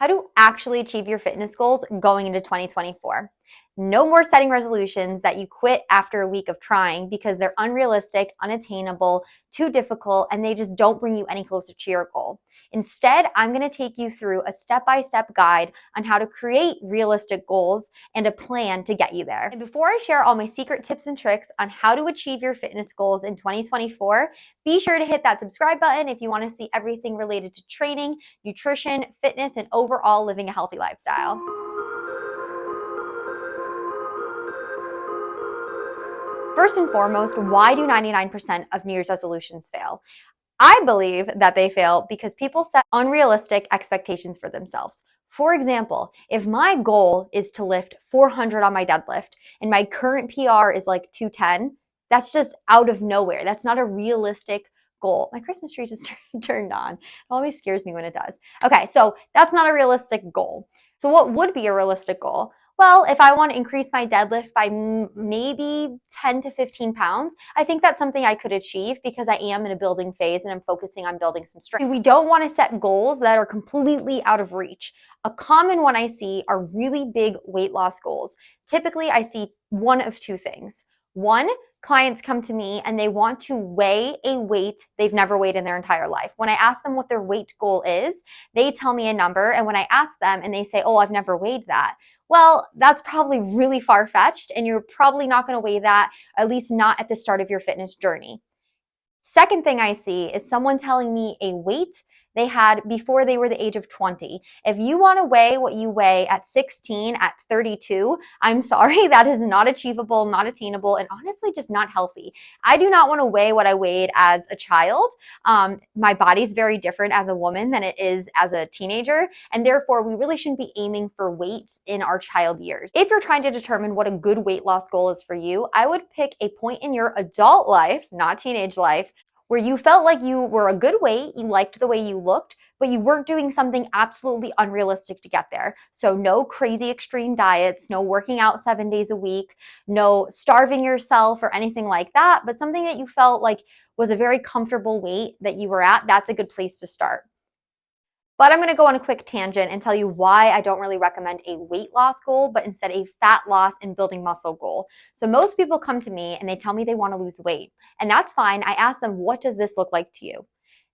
How to actually achieve your fitness goals going into 2024. No more setting resolutions that you quit after a week of trying because they're unrealistic, unattainable, too difficult, and they just don't bring you any closer to your goal. Instead, I'm going to take you through a step-by-step guide on how to create realistic goals and a plan to get you there. And before I share all my secret tips and tricks on how to achieve your fitness goals in 2024, be sure to hit that subscribe button if you want to see everything related to training, nutrition, fitness, and overall living a healthy lifestyle. First and foremost, why do 99% of New Year's resolutions fail? I believe that they fail because people set unrealistic expectations for themselves. For example, if my goal is to lift 400 on my deadlift and my current PR is like 210, that's just out of nowhere. That's not a realistic goal. My Christmas tree just turned on. It always scares me when it does. Okay, so that's not a realistic goal. So what would be a realistic goal? Well, if I want to increase my deadlift by maybe 10 to 15 pounds, I think that's something I could achieve because I am in a building phase and I'm focusing on building some strength. We don't want to set goals that are completely out of reach. A common one I see are really big weight loss goals. Typically, I see one of two things. One, clients come to me and they want to weigh a weight they've never weighed in their entire life. When I ask them what their weight goal is, they tell me a number. And when I ask them and they say, oh, I've never weighed that. Well, that's probably really far-fetched and you're probably not going to weigh that, at least not at the start of your fitness journey. Second thing I see is someone telling me a weight they had before they were the age of 20. If you want to weigh what you weigh at 16, at 32, I'm sorry, that is not achievable, not attainable, and honestly just not healthy. I do not want to weigh what I weighed as a child. My body's very different as a woman than it is as a teenager, and therefore we really shouldn't be aiming for weights in our child years. If you're trying to determine what a good weight loss goal is for you, I would pick a point in your adult life, not teenage life, where you felt like you were a good weight, you liked the way you looked, but you weren't doing something absolutely unrealistic to get there. So no crazy extreme diets, no working out 7 days a week, no starving yourself or anything like that, but something that you felt like was a very comfortable weight that you were at. That's a good place to start. But I'm going to go on a quick tangent and tell you why I don't really recommend a weight loss goal, but instead a fat loss and building muscle goal. So most people come to me and they tell me they want to lose weight. And that's fine. I ask them, what does this look like to you?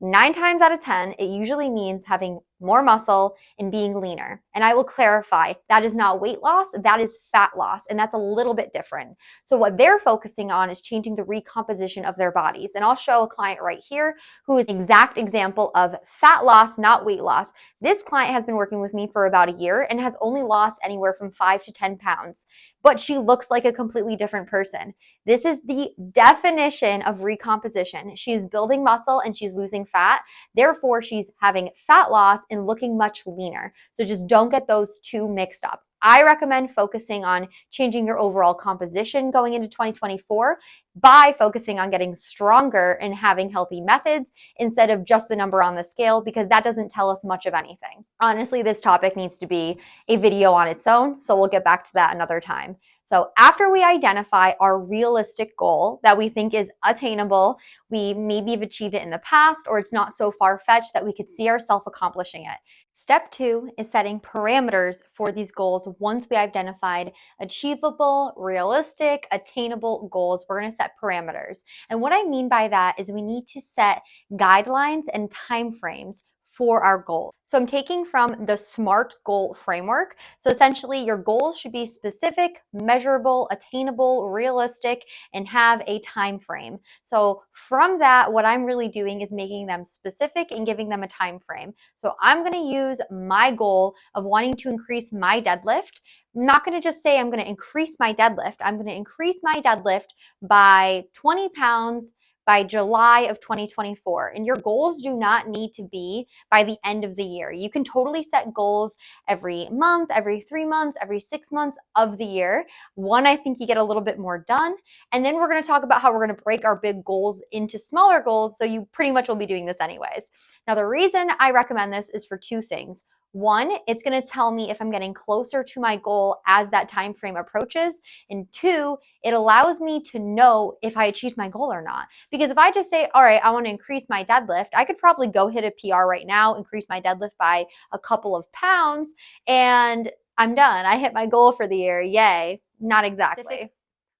9 times out of 10, it usually means having more muscle and being leaner. And I will clarify, that is not weight loss, that is fat loss, and that's a little bit different. So what they're focusing on is changing the recomposition of their bodies. And I'll show a client right here who is an exact example of fat loss, not weight loss. This client has been working with me for about a year and has only lost anywhere from 5 to 10 pounds, but she looks like a completely different person. This is the definition of recomposition. She's building muscle and she's losing fat. Therefore, she's having fat loss and looking much leaner. So just don't get those two mixed up. I recommend focusing on changing your overall composition going into 2024 by focusing on getting stronger and having healthy methods instead of just the number on the scale, because that doesn't tell us much of anything. Honestly, this topic needs to be a video on its own, so we'll get back to that another time. So after we identify our realistic goal that we think is attainable, we maybe have achieved it in the past, or it's not so far-fetched that we could see ourselves accomplishing it. Step 2 is setting parameters for these goals. Once we identified achievable, realistic, attainable goals, we're going to set parameters. And what I mean by that is we need to set guidelines and timeframes for our goals. So I'm taking from the SMART goal framework. So essentially your goals should be specific, measurable, attainable, realistic, and have a time frame. So from that, what I'm really doing is making them specific and giving them a time frame. So I'm going to use my goal of wanting to increase my deadlift. I'm not going to just say I'm going to increase my deadlift. I'm going to increase my deadlift by 20 pounds by July of 2024. And your goals do not need to be by the end of the year. You can totally set goals every month, every 3 months, every 6 months of the year. One, I think you get a little bit more done. And then we're going to talk about how we're going to break our big goals into smaller goals. So you pretty much will be doing this anyways. Now, the reason I recommend this is for two things. One, it's going to tell me if I'm getting closer to my goal as that time frame approaches. And two, it allows me to know if I achieved my goal or not. Because if I just say, all right, I want to increase my deadlift, I could probably go hit a PR right now, increase my deadlift by a couple of pounds, and I'm done. I hit my goal for the year. Yay. Not exactly.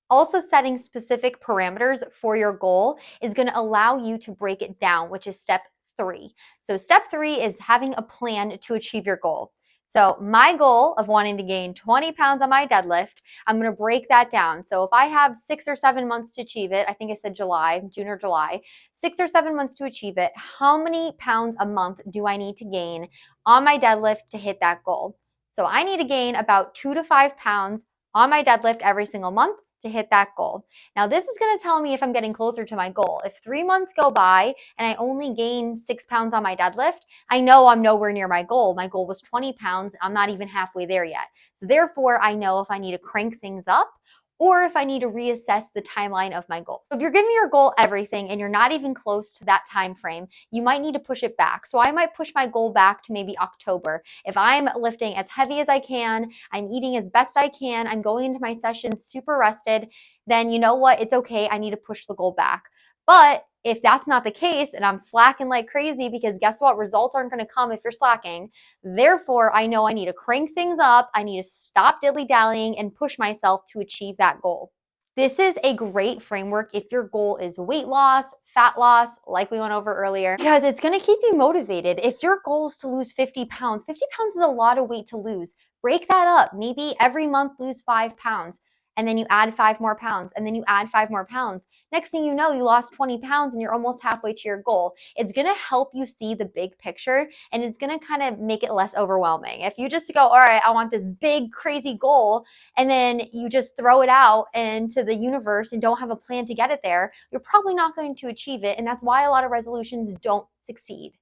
Also, setting specific parameters for your goal is going to allow you to break it down, which is step 3. So step 3 is having a plan to achieve your goal. So my goal of wanting to gain 20 pounds on my deadlift, I'm going to break that down. So if I have 6 or 7 months to achieve it, I think I said June or July, 6 or 7 months to achieve it, how many pounds a month do I need to gain on my deadlift to hit that goal? So I need to gain about 2 to 5 pounds on my deadlift every single month to hit that goal. Now, this is going to tell me if I'm getting closer to my goal. If 3 months go by and I only gain 6 pounds on my deadlift, I know I'm nowhere near my goal. My goal was 20 pounds. I'm not even halfway there yet. So therefore, I know if I need to crank things up or if I need to reassess the timeline of my goal. So if you're giving your goal everything and you're not even close to that time frame, you might need to push it back. So I might push my goal back to maybe October. If I'm lifting as heavy as I can, I'm eating as best I can, I'm going into my session super rested, then you know what? It's okay. I need to push the goal back. But if that's not the case and I'm slacking like crazy, because guess what? Results aren't going to come if you're slacking. Therefore, I know I need to crank things up. I need to stop dilly-dallying and push myself to achieve that goal. This is a great framework if your goal is weight loss, fat loss, like we went over earlier, because it's going to keep you motivated. If your goal is to lose 50 pounds, 50 pounds is a lot of weight to lose. Break that up. Maybe every month lose 5 pounds. And then you add 5 more pounds, and then you add 5 more pounds. Next thing you know, you lost 20 pounds and you're almost halfway to your goal. It's going to help you see the big picture, and it's going to kind of make it less overwhelming. If you just go, all right, I want this big, crazy goal, and then you just throw it out into the universe and don't have a plan to get it there, you're probably not going to achieve it. And that's why a lot of resolutions don't succeed.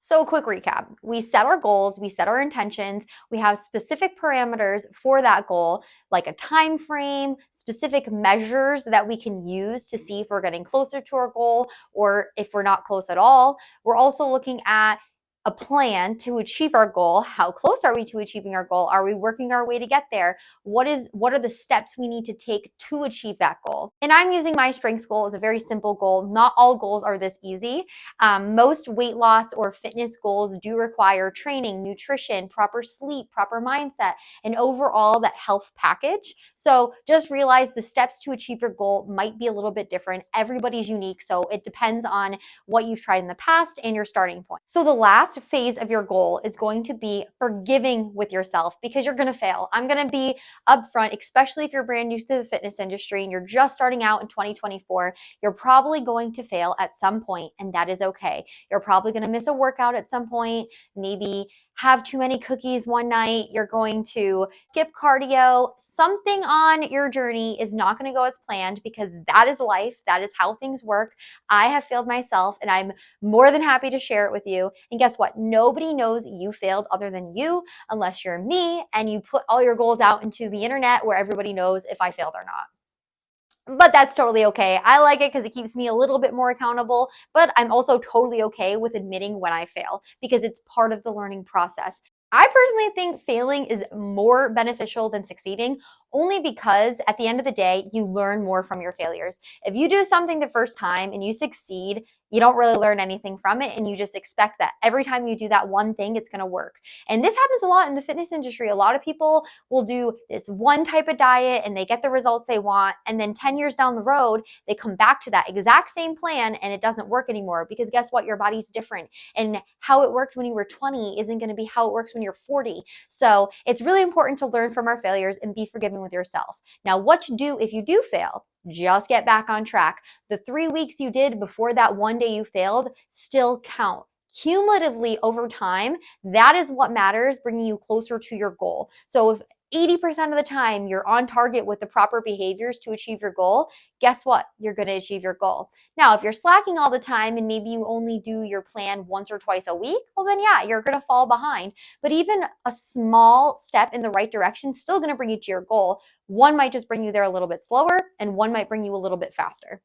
So a quick recap, we set our goals, we set our intentions, we have specific parameters for that goal, like a time frame, specific measures that we can use to see if we're getting closer to our goal or if we're not close at all. We're also looking at a plan to achieve our goal. How close are we to achieving our goal? Are we working our way to get there? What are the steps we need to take to achieve that goal? And I'm using my strength goal as a very simple goal. Not all goals are this easy. Most weight loss or fitness goals do require training, nutrition, proper sleep, proper mindset, and overall that health package. So just realize the steps to achieve your goal might be a little bit different. Everybody's unique, so it depends on what you've tried in the past and your starting point. So the last phase of your goal is going to be forgiving with yourself, because you're going to fail. I'm going to be upfront, especially if you're brand new to the fitness industry and you're just starting out in 2024. You're probably going to fail at some point, and that is okay. You're probably going to miss a workout at some point, maybe have too many cookies one night, you're going to skip cardio. Something on your journey is not going to go as planned, because that is life. That is how things work. I have failed myself, and I'm more than happy to share it with you. And guess what? Nobody knows you failed other than you, unless you're me and you put all your goals out into the internet where everybody knows if I failed or not. But that's totally okay. I like it because it keeps me a little bit more accountable, but I'm also totally okay with admitting when I fail, because it's part of the learning process. I personally think failing is more beneficial than succeeding, only because at the end of the day, you learn more from your failures. If you do something the first time and you succeed, you don't really learn anything from it, and you just expect that every time you do that one thing, it's going to work. And this happens a lot in the fitness industry. A lot of people will do this one type of diet and they get the results they want, and then 10 years down the road, they come back to that exact same plan and it doesn't work anymore, because guess what? Your body's different, and how it worked when you were 20 isn't going to be how it works when you're 40. So it's really important to learn from our failures and be forgiving with yourself. Now, what to do if you do fail? Just get back on track. The 3 weeks you did before that one day you failed still count. Cumulatively over time, that is what matters, bringing you closer to your goal. So if 80% of the time you're on target with the proper behaviors to achieve your goal, guess what? You're going to achieve your goal. Now, if you're slacking all the time and maybe you only do your plan once or twice a week, well then yeah, you're going to fall behind. But even a small step in the right direction is still going to bring you to your goal. One might just bring you there a little bit slower, and one might bring you a little bit faster.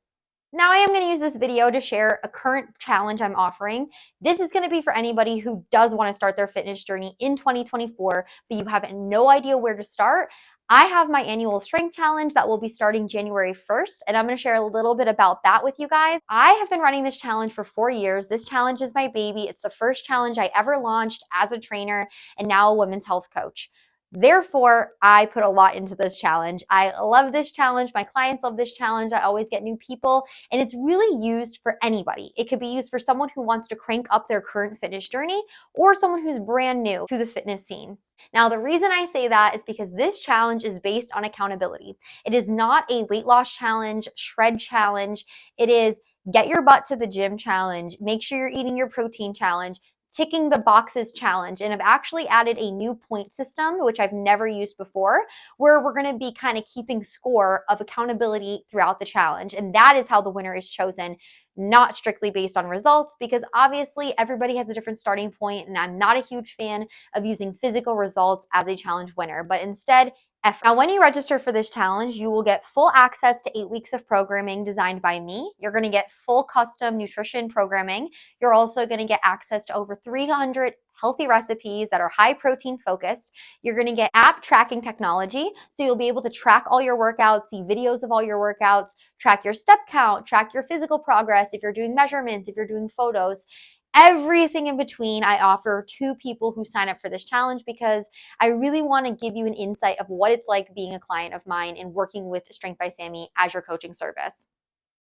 Now I am going to use this video to share a current challenge I'm offering. This is going to be for anybody who does want to start their fitness journey in 2024, but you have no idea where to start. I have my annual strength challenge that will be starting January 1st, and I'm going to share a little bit about that with you guys. I have been running this challenge for 4 years. This challenge is my baby. It's the first challenge I ever launched as a trainer and now a women's health coach. Therefore, I put a lot into this challenge. I love this challenge. My clients love this challenge. I always get new people, and it's really used for anybody. It could be used for someone who wants to crank up their current fitness journey or someone who's brand new to the fitness scene. Now, the reason I say that is because this challenge is based on accountability. It is not a weight loss challenge, shred challenge. It is get your butt to the gym challenge, make sure you're eating your protein challenge, ticking the boxes challenge. And I've actually added a new point system, which I've never used before, where we're going to be kind of keeping score of accountability throughout the challenge. And that is how the winner is chosen, not strictly based on results, because obviously everybody has a different starting point, and I'm not a huge fan of using physical results as a challenge winner, but instead effort. Now, when you register for this challenge, you will get full access to 8 weeks of programming designed by me. You're going to get full custom nutrition programming. You're also going to get access to over 300 healthy recipes that are high protein focused. You're going to get app tracking technology, so you'll be able to track all your workouts, see videos of all your workouts, track your step count, track your physical progress, if you're doing measurements, if you're doing photos. Everything in between I offer to people who sign up for this challenge, because I really want to give you an insight of what it's like being a client of mine and working with Strength by Sammy as your coaching service.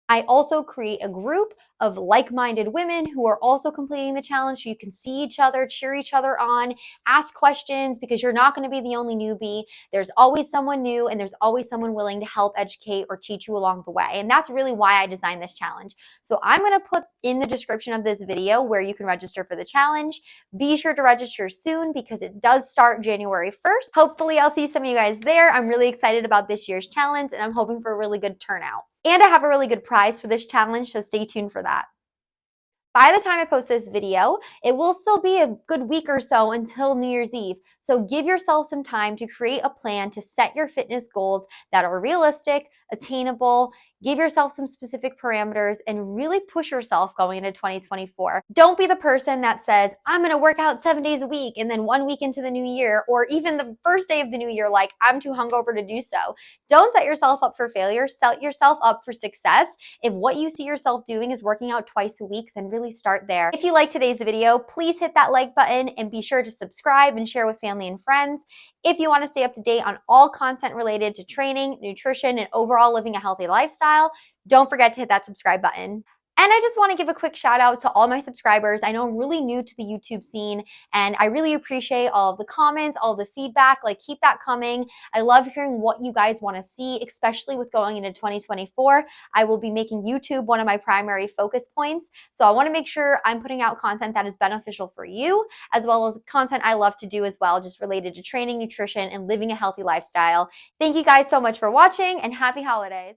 I also create a group of like-minded women who are also completing the challenge, so you can see each other, cheer each other on, ask questions, because you're not going to be the only newbie. There's always someone new, and there's always someone willing to help educate or teach you along the way. And that's really why I designed this challenge. So I'm going to put in the description of this video where you can register for the challenge. Be sure to register soon, because it does start January 1st. Hopefully I'll see some of you guys there. I'm really excited about this year's challenge, and I'm hoping for a really good turnout. And I have a really good prize for this challenge, so stay tuned for that. By the time I post this video, it will still be a good week or so until New Year's Eve. So give yourself some time to create a plan to set your fitness goals that are realistic, attainable. Give yourself some specific parameters and really push yourself going into 2024. Don't be the person that says, I'm going to work out 7 days a week, and then 1 week into the new year, or even the first day of the new year, like, I'm too hungover to do so. Don't set yourself up for failure. Set yourself up for success. If what you see yourself doing is working out twice a week, then really start there. If you liked today's video, please hit that like button and be sure to subscribe and share with family and friends. If you want to stay up to date on all content related to training, nutrition, and overall living a healthy lifestyle, don't forget to hit that subscribe button. And I just want to give a quick shout out to all my subscribers. I know I'm really new to the YouTube scene, and I really appreciate all of the comments, all of the feedback. Like, keep that coming. I love hearing what you guys want to see, especially with going into 2024. I will be making YouTube one of my primary focus points. So I want to make sure I'm putting out content that is beneficial for you, as well as content I love to do as well, just related to training, nutrition, and living a healthy lifestyle. Thank you guys so much for watching, and happy holidays.